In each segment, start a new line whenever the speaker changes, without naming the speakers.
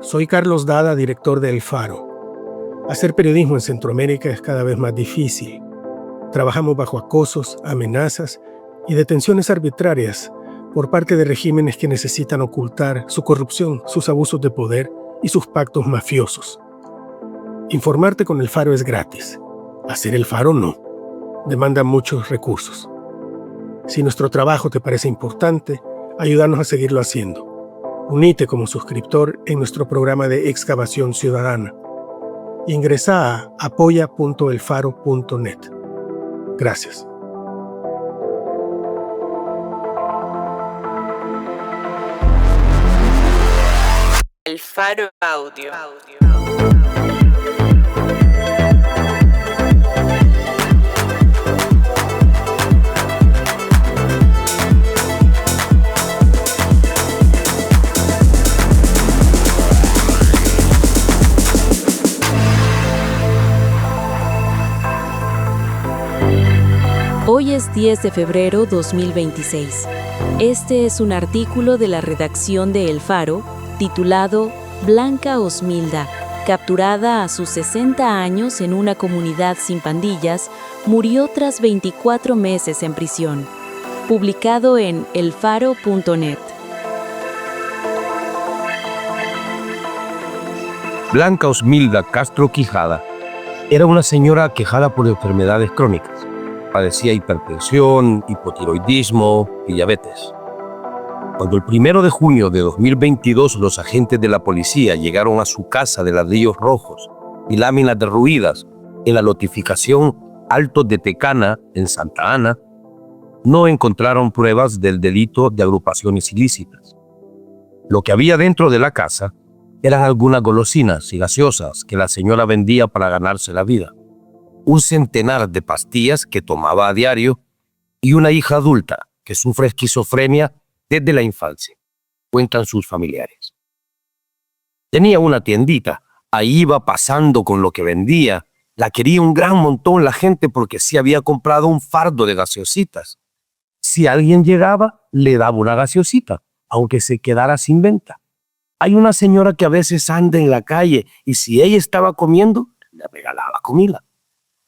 Soy Carlos Dada, director de El Faro. Hacer periodismo en Centroamérica es cada vez más difícil. Trabajamos bajo acosos, amenazas y detenciones arbitrarias por parte de regímenes que necesitan ocultar su corrupción, sus abusos de poder y sus pactos mafiosos. Informarte con El Faro es gratis. Hacer El Faro no. Demanda muchos recursos. Si nuestro trabajo te parece importante, ayúdanos a seguirlo haciendo. Unite como suscriptor en nuestro programa de excavación ciudadana. Ingresa a apoya.elfaro.net. Gracias.
El Faro Audio.
Hoy es 10 de febrero 2026. Este es un artículo de la redacción de El Faro titulado Blanca Osmilda, capturada a sus 60 años en una comunidad sin pandillas, murió tras 24 meses en prisión. Publicado en elfaro.net.
Blanca Osmilda Castro Quijada era una señora aquejada por enfermedades crónicas. Padecía hipertensión, hipotiroidismo y diabetes. Cuando el 1 de junio de 2022 los agentes de la policía llegaron a su casa de ladrillos rojos y láminas derruidas en la notificación Altos de Tecana, en Santa Ana, no encontraron pruebas del delito de agrupaciones ilícitas. Lo que había dentro de la casa eran algunas golosinas y gaseosas que la señora vendía para ganarse la vida, un centenar de pastillas que tomaba a diario y una hija adulta que sufre esquizofrenia desde la infancia, cuentan sus familiares. Tenía una tiendita, ahí iba pasando con lo que vendía, la quería un gran montón la gente porque sí había comprado un fardo de gaseositas. Si alguien llegaba, le daba una gaseosita, aunque se quedara sin venta. Hay una señora que a veces anda en la calle y si ella estaba comiendo, le regalaba comida.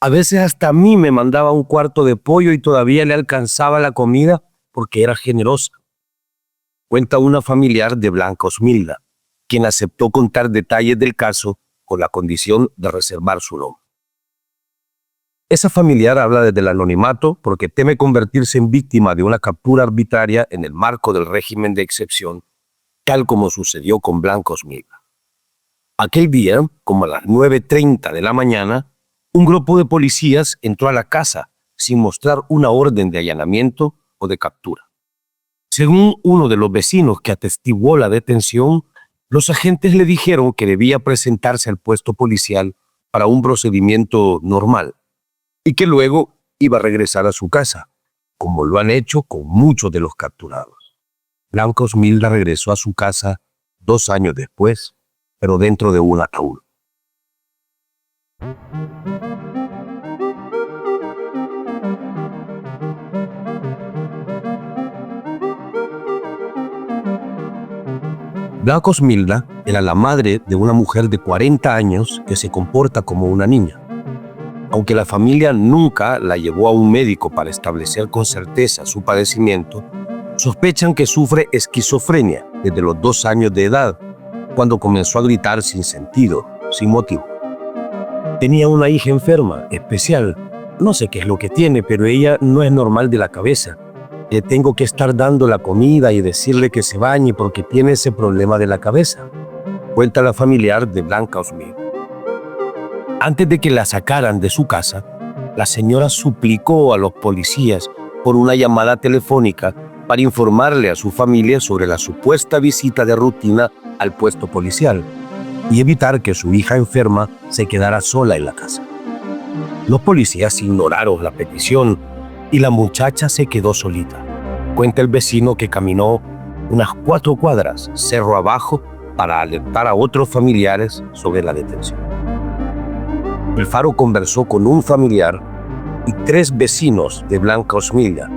A veces hasta a mí me mandaba un cuarto de pollo y todavía le alcanzaba la comida porque era generosa. Cuenta una familiar de Blanca Osmilda, quien aceptó contar detalles del caso con la condición de reservar su nombre. Esa familiar habla desde el anonimato porque teme convertirse en víctima de una captura arbitraria en el marco del régimen de excepción, tal como sucedió con Blanca Osmilda. Aquel día, como a las 9:30 de la mañana, un grupo de policías entró a la casa sin mostrar una orden de allanamiento o de captura. Según uno de los vecinos que atestiguó la detención, los agentes le dijeron que debía presentarse al puesto policial para un procedimiento normal y que luego iba a regresar a su casa, como lo han hecho con muchos de los capturados. Blanca Osmilda regresó a su casa 2 años después, pero dentro de un ataúd. Blanca Osmilda era la madre de una mujer de 40 años que se comporta como una niña. Aunque la familia nunca la llevó a un médico para establecer con certeza su padecimiento, sospechan que sufre esquizofrenia desde los 2 años de edad, cuando comenzó a gritar sin sentido, sin motivo. Tenía una hija enferma, especial. No sé qué es lo que tiene, pero ella no es normal de la cabeza. Le tengo que estar dando la comida y decirle que se bañe porque tiene ese problema de la cabeza, cuenta la familiar de Blanca Osmilda. Antes de que la sacaran de su casa, la señora suplicó a los policías por una llamada telefónica para informarle a su familia sobre la supuesta visita de rutina al puesto policial y evitar que su hija enferma se quedara sola en la casa. Los policías ignoraron la petición y la muchacha se quedó solita. Cuenta el vecino que caminó unas 4 cuadras cerro abajo para alertar a otros familiares sobre la detención. El Faro conversó con un familiar y 3 vecinos de Blanca Osmilda,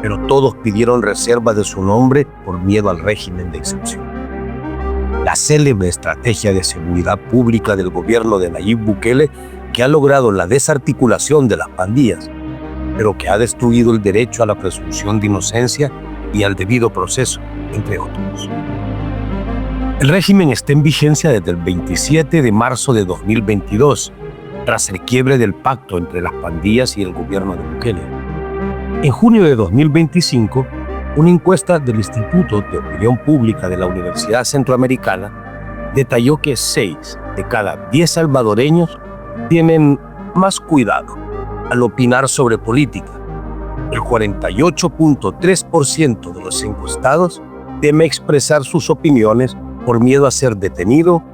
pero todos pidieron reserva de su nombre por miedo al régimen de excepción. La célebre estrategia de seguridad pública del gobierno de Nayib Bukele, que ha logrado la desarticulación de las pandillas, pero que ha destruido el derecho a la presunción de inocencia y al debido proceso, entre otros. El régimen está en vigencia desde el 27 de marzo de 2022, tras el quiebre del pacto entre las pandillas y el gobierno de Bukele. En junio de 2025, una encuesta del Instituto de Opinión Pública de la Universidad Centroamericana detalló que 6 de cada 10 salvadoreños tienen más cuidado al opinar sobre política. El 48.3% de los encuestados teme expresar sus opiniones por miedo a ser detenido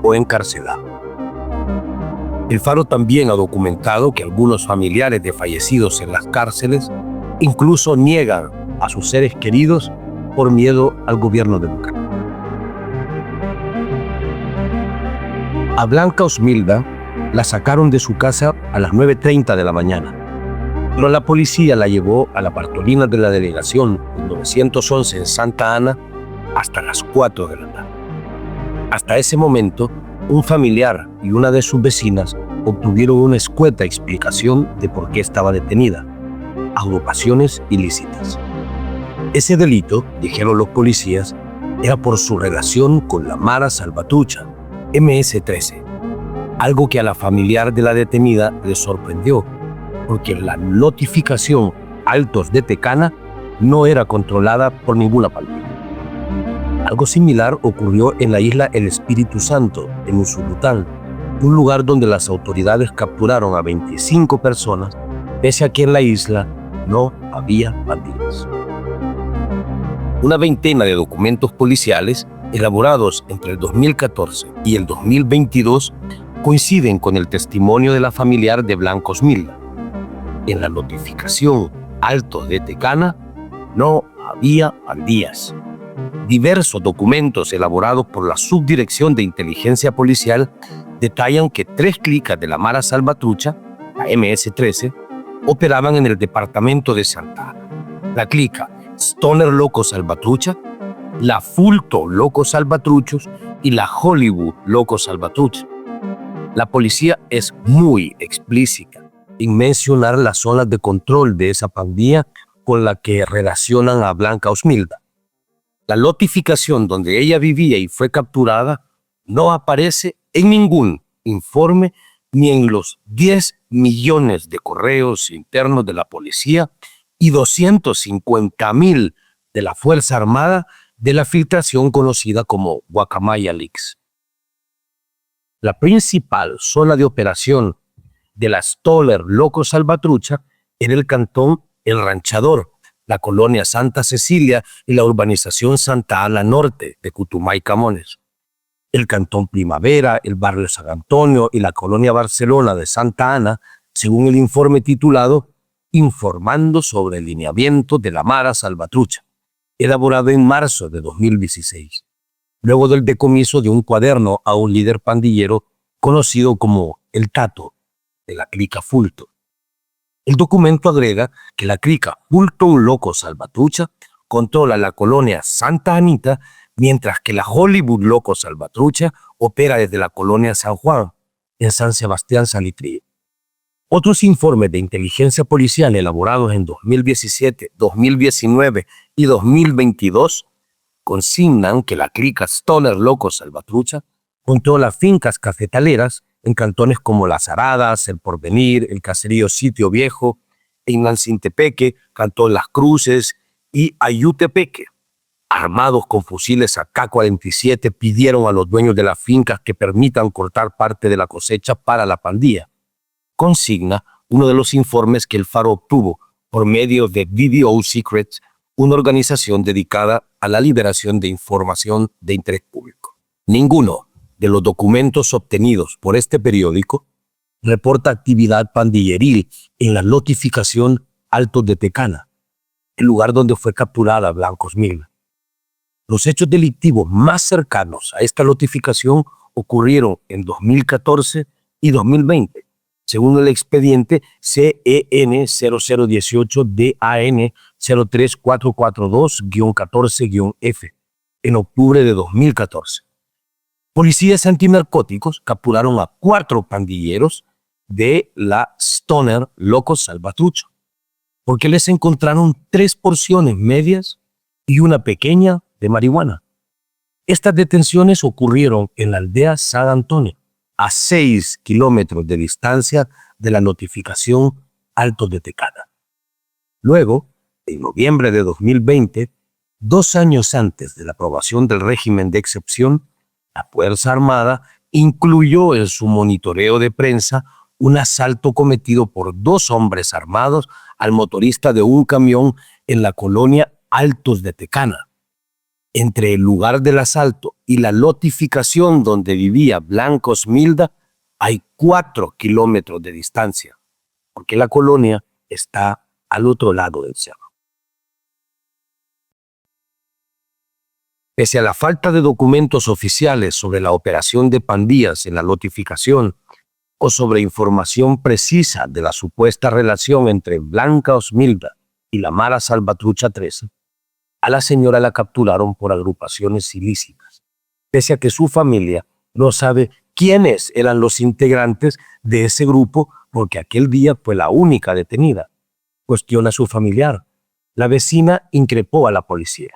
o encarcelado. El Faro también ha documentado que algunos familiares de fallecidos en las cárceles incluso niegan a sus seres queridos por miedo al gobierno de Bukele. A Blanca Osmilda la sacaron de su casa a las 9:30 de la mañana, pero la policía la llevó a la Bartolina de la delegación 911 en Santa Ana hasta las 4 de la tarde. Hasta ese momento, un familiar y una de sus vecinas obtuvieron una escueta explicación de por qué estaba detenida: agrupaciones ilícitas. Ese delito, dijeron los policías, era por su relación con la Mara Salvatrucha, MS-13, algo que a la familiar de la detenida le sorprendió, porque la notificación Altos de Tecana no era controlada por ninguna pandilla. Algo similar ocurrió en la isla El Espíritu Santo, en Usulután, un lugar donde las autoridades capturaron a 25 personas, pese a que en la isla no había pandillas. Una veintena de documentos policiales elaborados entre el 2014 y el 2022 coinciden con el testimonio de la familiar de Blanca Osmilda. En la notificación Altos de Tecana no había pandillas. Diversos documentos elaborados por la Subdirección de Inteligencia Policial detallan que 3 clicas de la Mara Salvatrucha, la MS-13, operaban en el departamento de Santa Ana. La clica Stoner Loco Salvatrucha, la Fulto Loco Salvatruchos y la Hollywood Loco Salvatrucha. La policía es muy explícita en mencionar las zonas de control de esa pandilla con la que relacionan a Blanca Osmilda. La notificación donde ella vivía y fue capturada no aparece en ningún informe ni en los 10 millones de correos internos de la policía y 250,000 de la Fuerza Armada de la filtración conocida como Guacamaya Leaks. La principal zona de operación de la Stoller Loco Salvatrucha era el cantón El Ranchador, la colonia Santa Cecilia y la urbanización Santa Ana Norte de Cutumay Camones. El cantón Primavera, el barrio San Antonio y la colonia Barcelona de Santa Ana, según el informe titulado Informando sobre el lineamiento de la Mara Salvatrucha, elaborado en marzo de 2016, luego del decomiso de un cuaderno a un líder pandillero conocido como el Tato, de la clica Fulton. El documento agrega que la clica Fulton Loco Salvatrucha controla la colonia Santa Anita, mientras que la Hollywood Loco Salvatrucha opera desde la colonia San Juan, en San Sebastián Salitrí. Otros informes de inteligencia policial elaborados en 2017, 2019 y 2022 consignan que la clica Stoner Loco Salvatrucha controla fincas cafetaleras en cantones como Las Aradas, El Porvenir, el caserío Sitio Viejo, en Nancintepeque, Cantón Las Cruces y Ayutepeque. Armados con fusiles AK-47 pidieron a los dueños de las fincas que permitan cortar parte de la cosecha para la pandilla. Consigna uno de los informes que el Faro obtuvo por medio de VDO Secrets, una organización dedicada a la liberación de información de interés público. Ninguno de los documentos obtenidos por este periódico reporta actividad pandilleril en la notificación Altos de Tecana, el lugar donde fue capturada Blanca Osmilda. Los hechos delictivos más cercanos a esta notificación ocurrieron en 2014 y 2020, según el expediente CEN 0018 DAN 03442-14-F, en octubre de 2014. Policías antinarcóticos capturaron a 4 pandilleros de la Stoner Locos Salvatrucha, porque les encontraron 3 porciones medias y una pequeña de marihuana. Estas detenciones ocurrieron en la aldea San Antonio, a 6 kilómetros de distancia de la notificación Altos de Tecana. Luego, en noviembre de 2020, 2 años antes de la aprobación del régimen de excepción, la Fuerza Armada incluyó en su monitoreo de prensa un asalto cometido por 2 hombres armados al motorista de un camión en la colonia Altos de Tecana. Entre el lugar del asalto y la lotificación donde vivía Blanca Osmilda hay 4 kilómetros de distancia, porque la colonia está al otro lado del cerro. Pese a la falta de documentos oficiales sobre la operación de pandillas en la lotificación o sobre información precisa de la supuesta relación entre Blanca Osmilda y la Mara Salvatrucha 13, a la señora la capturaron por agrupaciones ilícitas, pese a que su familia no sabe quiénes eran los integrantes de ese grupo porque aquel día fue la única detenida. Cuestiona a su familiar. La vecina increpó a la policía.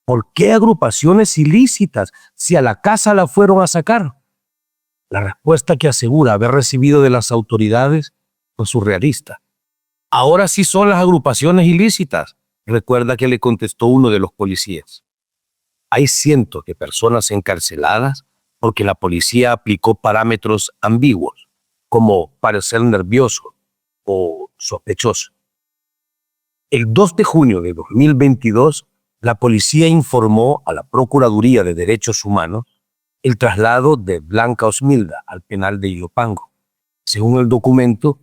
¿Por qué agrupaciones ilícitas si a la casa la fueron a sacar? La respuesta que asegura haber recibido de las autoridades fue surrealista. Ahora sí son las agrupaciones ilícitas, recuerda que le contestó uno de los policías. Hay cientos de personas encarceladas porque la policía aplicó parámetros ambiguos, como parecer nervioso o sospechoso. El 2 de junio de 2022, la policía informó a la Procuraduría de Derechos Humanos el traslado de Blanca Osmilda al penal de Ilopango, según el documento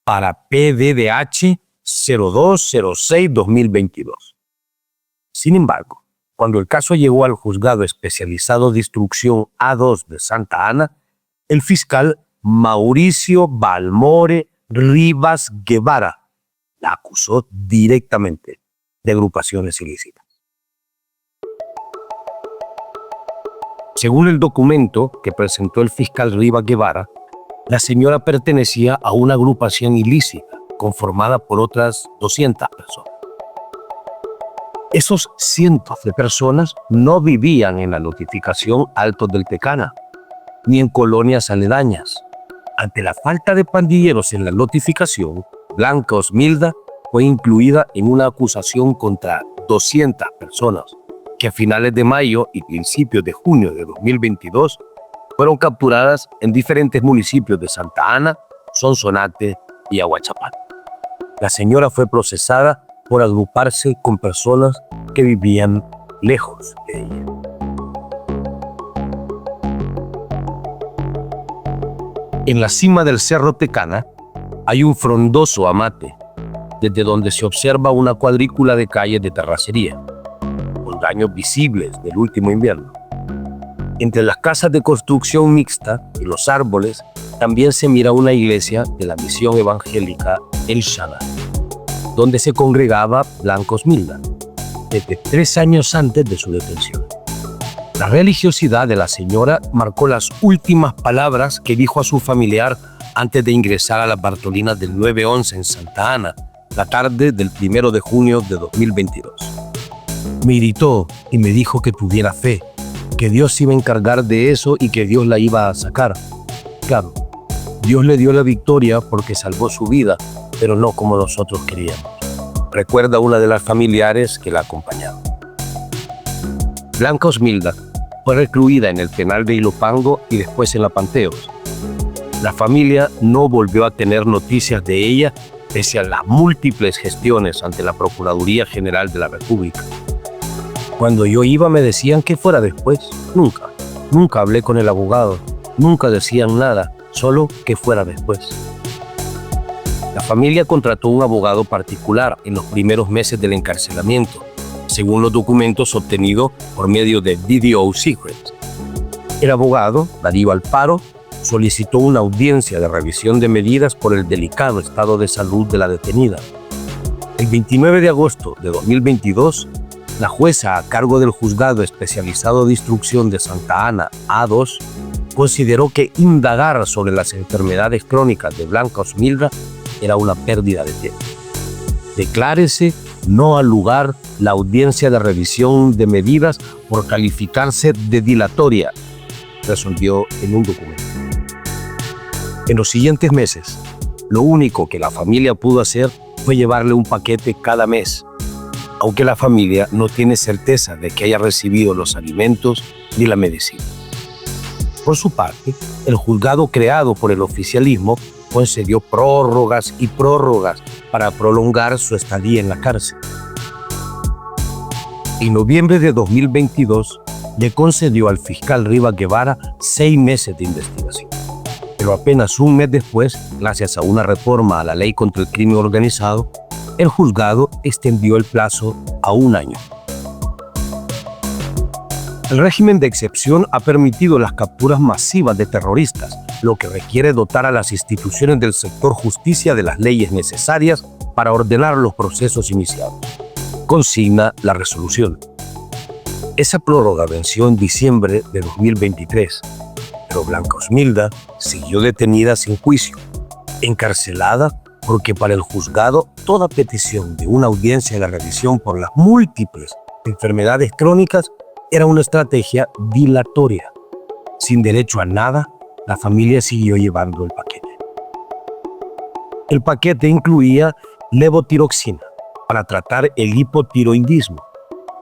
para PDDH 0206-2022. Sin embargo, cuando el caso llegó al Juzgado Especializado de Instrucción A2 de Santa Ana, el fiscal Mauricio Balmore Rivas Guevara la acusó directamente de agrupaciones ilícitas. Según el documento que presentó el fiscal Rivas Guevara, la señora pertenecía a una agrupación ilícita conformada por otras 200 personas. Esos cientos de personas no vivían en la notificación Altos del Tecana, ni en colonias aledañas. Ante la falta de pandilleros en la notificación, Blanca Osmilda fue incluida en una acusación contra 200 personas, que a finales de mayo y principios de junio de 2022 fueron capturadas en diferentes municipios de Santa Ana, Sonsonate y Aguachapán. La señora fue procesada por agruparse con personas que vivían lejos de ella. En la cima del Cerro Tecana hay un frondoso amate, desde donde se observa una cuadrícula de calles de terracería, con daños visibles del último invierno. Entre las casas de construcción mixta y los árboles también se mira una iglesia de la misión evangélica El Shaddai, donde se congregaba Blanca Osmilda, desde 3 años antes de su detención. La religiosidad de la señora marcó las últimas palabras que dijo a su familiar antes de ingresar a las Bartolinas del 911 en Santa Ana, la tarde del 1 de junio de 2022. Me gritó y me dijo que tuviera fe, que Dios se iba a encargar de eso y que Dios la iba a sacar. Claro, Dios le dio la victoria porque salvó su vida, pero no como nosotros queríamos, recuerda una de las familiares que la acompañaba. Blanca Osmilda fue recluida en el penal de Ilopango y después en la Panteos. La familia no volvió a tener noticias de ella pese a las múltiples gestiones ante la Procuraduría General de la República. Cuando yo iba me decían que fuera después. Nunca hablé con el abogado, nunca decían nada, solo que fuera después. La familia contrató un abogado particular en los primeros meses del encarcelamiento, según los documentos obtenidos por medio de DDO Secrets. El abogado, Darío Alfaro, solicitó una audiencia de revisión de medidas por el delicado estado de salud de la detenida. El 29 de agosto de 2022, La jueza a cargo del Juzgado Especializado de Instrucción de Santa Ana A2 consideró que indagar sobre las enfermedades crónicas de Blanca Osmilda era una pérdida de tiempo. Declárese no al lugar la audiencia de revisión de medidas por calificarse de dilatoria, resolvió en un documento. En los siguientes meses, lo único que la familia pudo hacer fue llevarle un paquete cada mes, aunque la familia no tiene certeza de que haya recibido los alimentos ni la medicina. Por su parte, el juzgado creado por el oficialismo concedió prórrogas y prórrogas para prolongar su estadía en la cárcel. En noviembre de 2022, le concedió al fiscal Rivas Guevara 6 meses de investigación. Pero apenas un mes después, gracias a una reforma a la ley contra el crimen organizado, el juzgado extendió el plazo a 1 año. El régimen de excepción ha permitido las capturas masivas de terroristas, lo que requiere dotar a las instituciones del sector justicia de las leyes necesarias para ordenar los procesos iniciados, consigna la resolución. Esa prórroga venció en diciembre de 2023, pero Blanca Osmilda siguió detenida sin juicio, encarcelada porque para el juzgado toda petición de una audiencia de revisión por las múltiples enfermedades crónicas era una estrategia dilatoria. Sin derecho a nada, la familia siguió llevando el paquete. El paquete incluía levotiroxina para tratar el hipotiroidismo,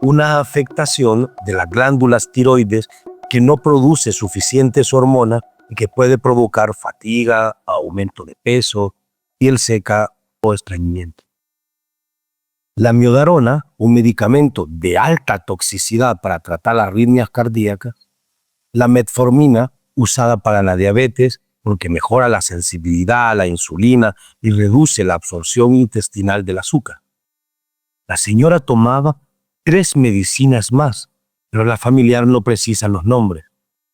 una afectación de las glándulas tiroides que no produce suficientes hormonas y que puede provocar fatiga, aumento de peso, piel seca o estreñimiento. La miodarona, un medicamento de alta toxicidad para tratar las arritmias cardíacas. La metformina, usada para la diabetes porque mejora la sensibilidad a la insulina y reduce la absorción intestinal del azúcar. La señora tomaba 3 medicinas más, pero la familiar no precisa los nombres.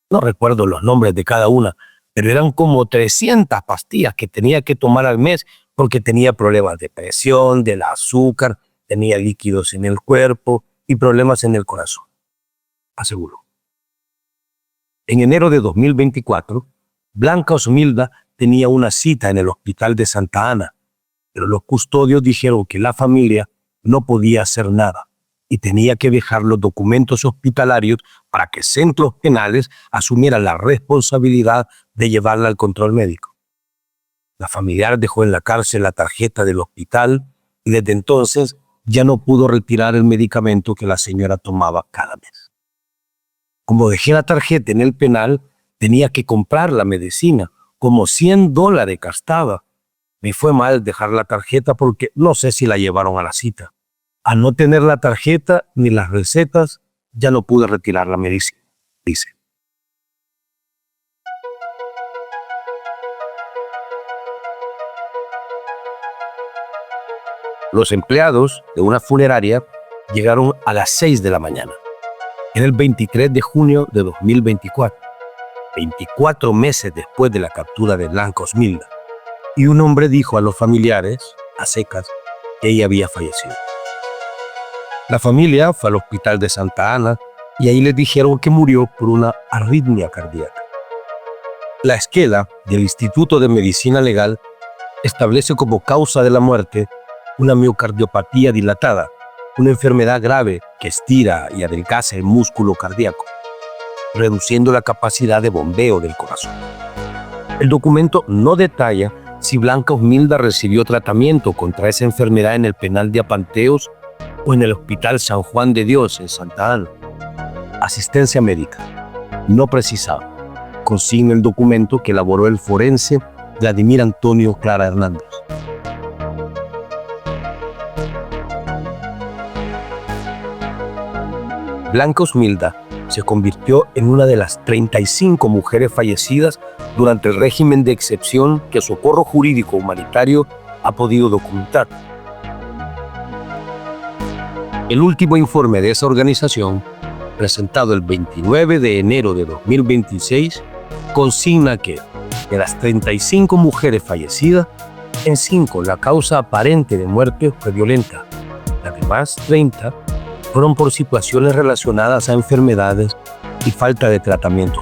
No recuerdo los nombres de cada una, pero eran como 300 pastillas que tenía que tomar al mes porque tenía problemas de presión, del azúcar, tenía líquidos en el cuerpo y problemas en el corazón, aseguró. En enero de 2024, Blanca Osmilda tenía una cita en el hospital de Santa Ana, pero los custodios dijeron que la familia no podía hacer nada y tenía que dejar los documentos hospitalarios para que centros penales asumieran la responsabilidad de llevarla al control médico. La familiar dejó en la cárcel la tarjeta del hospital y desde entonces ya no pudo retirar el medicamento que la señora tomaba cada mes. Como dejé la tarjeta en el penal, tenía que comprar la medicina, como $100 gastaba. Me fue mal dejar la tarjeta porque no sé si la llevaron a la cita. Al no tener la tarjeta ni las recetas, ya no pude retirar la medicina, dice. Los empleados de una funeraria llegaron a las 6 de la mañana. Era el 23 de junio de 2024, 24 meses después de la captura de Blanca Osmilda, y un hombre dijo a los familiares, a secas, que ella había fallecido. La familia fue al hospital de Santa Ana y ahí les dijeron que murió por una arritmia cardíaca. La esquela del Instituto de Medicina Legal establece como causa de la muerte una miocardiopatía dilatada, una enfermedad grave que estira y adelgaza el músculo cardíaco, reduciendo la capacidad de bombeo del corazón. El documento no detalla si Blanca Osmilda recibió tratamiento contra esa enfermedad en el penal de Apanteos o en el Hospital San Juan de Dios en Santa Ana. Asistencia médica no precisada, consigna el documento que elaboró el forense Vladimir Antonio Clara Hernández. Blanca Osmilda se convirtió en una de las 35 mujeres fallecidas durante el régimen de excepción que Socorro Jurídico Humanitario ha podido documentar. El último informe de esa organización, presentado el 29 de enero de 2026, consigna que de las 35 mujeres fallecidas, en 5 la causa aparente de muerte fue violenta. Las demás 30 fueron por situaciones relacionadas a enfermedades y falta de tratamiento.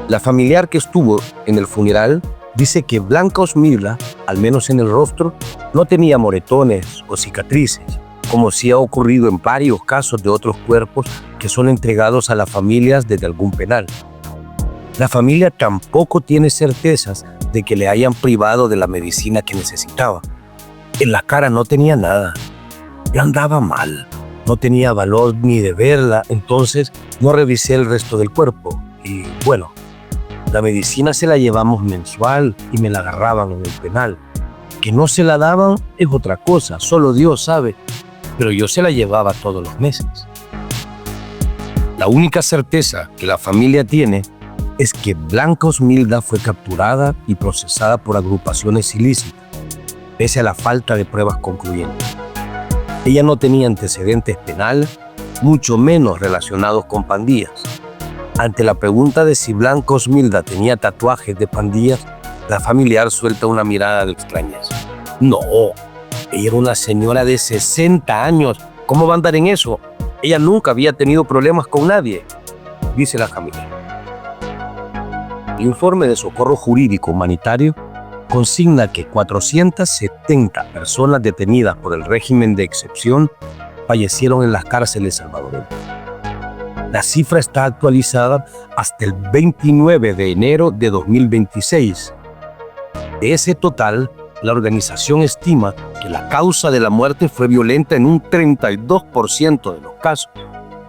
La familiar que estuvo en el funeral dice que Blanca Osmilda, al menos en el rostro, no tenía moretones o cicatrices, como sí ha ocurrido en varios casos de otros cuerpos que son entregados a las familias desde algún penal. La familia tampoco tiene certezas de que le hayan privado de la medicina que necesitaba. En la cara no tenía nada. Ya andaba mal. No tenía valor ni de verla, entonces no revisé el resto del cuerpo. Y bueno, la medicina se la llevamos mensual y me la agarraban en el penal. Que no se la daban es otra cosa, solo Dios sabe. Pero yo se la llevaba todos los meses. La única certeza que la familia tiene es que Blanca Osmilda fue capturada y procesada por agrupaciones ilícitas, pese a la falta de pruebas concluyentes. Ella no tenía antecedentes penales, mucho menos relacionados con pandillas. Ante la pregunta de si Blanca Osmilda tenía tatuajes de pandillas, la familiar suelta una mirada de extrañeza. No, ella era una señora de 60 años. ¿Cómo va a andar en eso? Ella nunca había tenido problemas con nadie, dice la familia. El informe de socorro jurídico humanitario consigna que 470 personas detenidas por el régimen de excepción fallecieron en las cárceles salvadoreñas. La cifra está actualizada hasta el 29 de enero de 2026. De ese total, la organización estima que la causa de la muerte fue violenta en un 32% de los casos,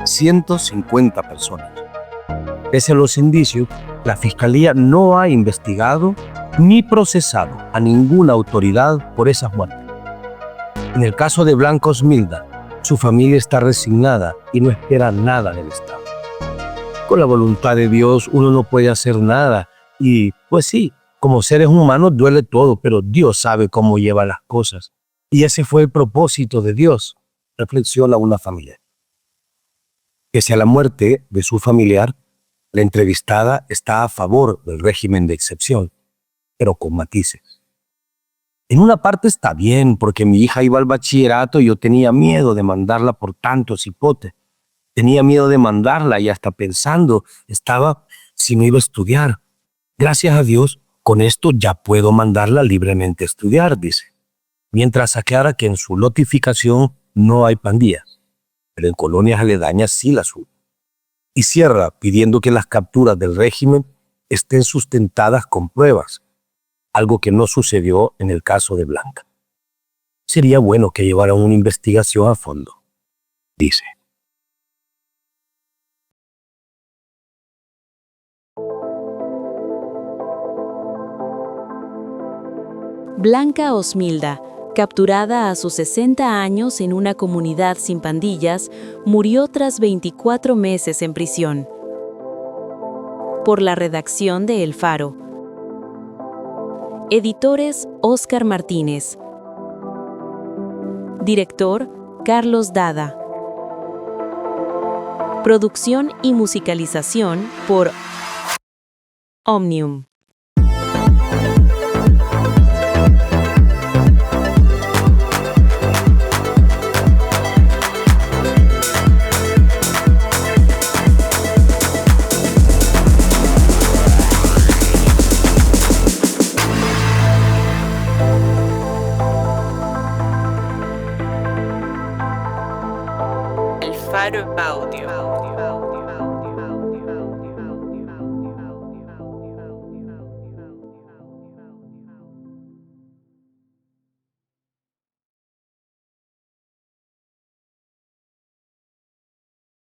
150 personas. Pese a los indicios, la Fiscalía no ha investigado ni procesado a ninguna autoridad por esas muertes. En el caso de Blanca Osmilda, su familia está resignada y no espera nada del Estado. Con la voluntad de Dios uno no puede hacer nada y, pues sí, como seres humanos duele todo, pero Dios sabe cómo lleva las cosas. Y ese fue el propósito de Dios, reflexiona una familia. Pese a la muerte de su familiar, la entrevistada está a favor del régimen de excepción, pero con matices. En una parte está bien, porque mi hija iba al bachillerato y yo tenía miedo de mandarla por tantos hipotes. Tenía miedo de mandarla y hasta pensando estaba si no iba a estudiar. Gracias a Dios, con esto ya puedo mandarla libremente a estudiar, dice. Mientras aclara que en su notificación no hay pandillas, pero en colonias aledañas sí las hubo. Y cierra pidiendo que las capturas del régimen estén sustentadas con pruebas, algo que no sucedió en el caso de Blanca. Sería bueno que llevaran una investigación a fondo, dice.
Blanca Osmilda, capturada a sus 60 años en una comunidad sin pandillas, murió tras 24 meses en prisión. Por la redacción de El Faro. Editores Óscar Martínez. Director Carlos Dada. Producción y musicalización por Omnium.
El Faro Audio.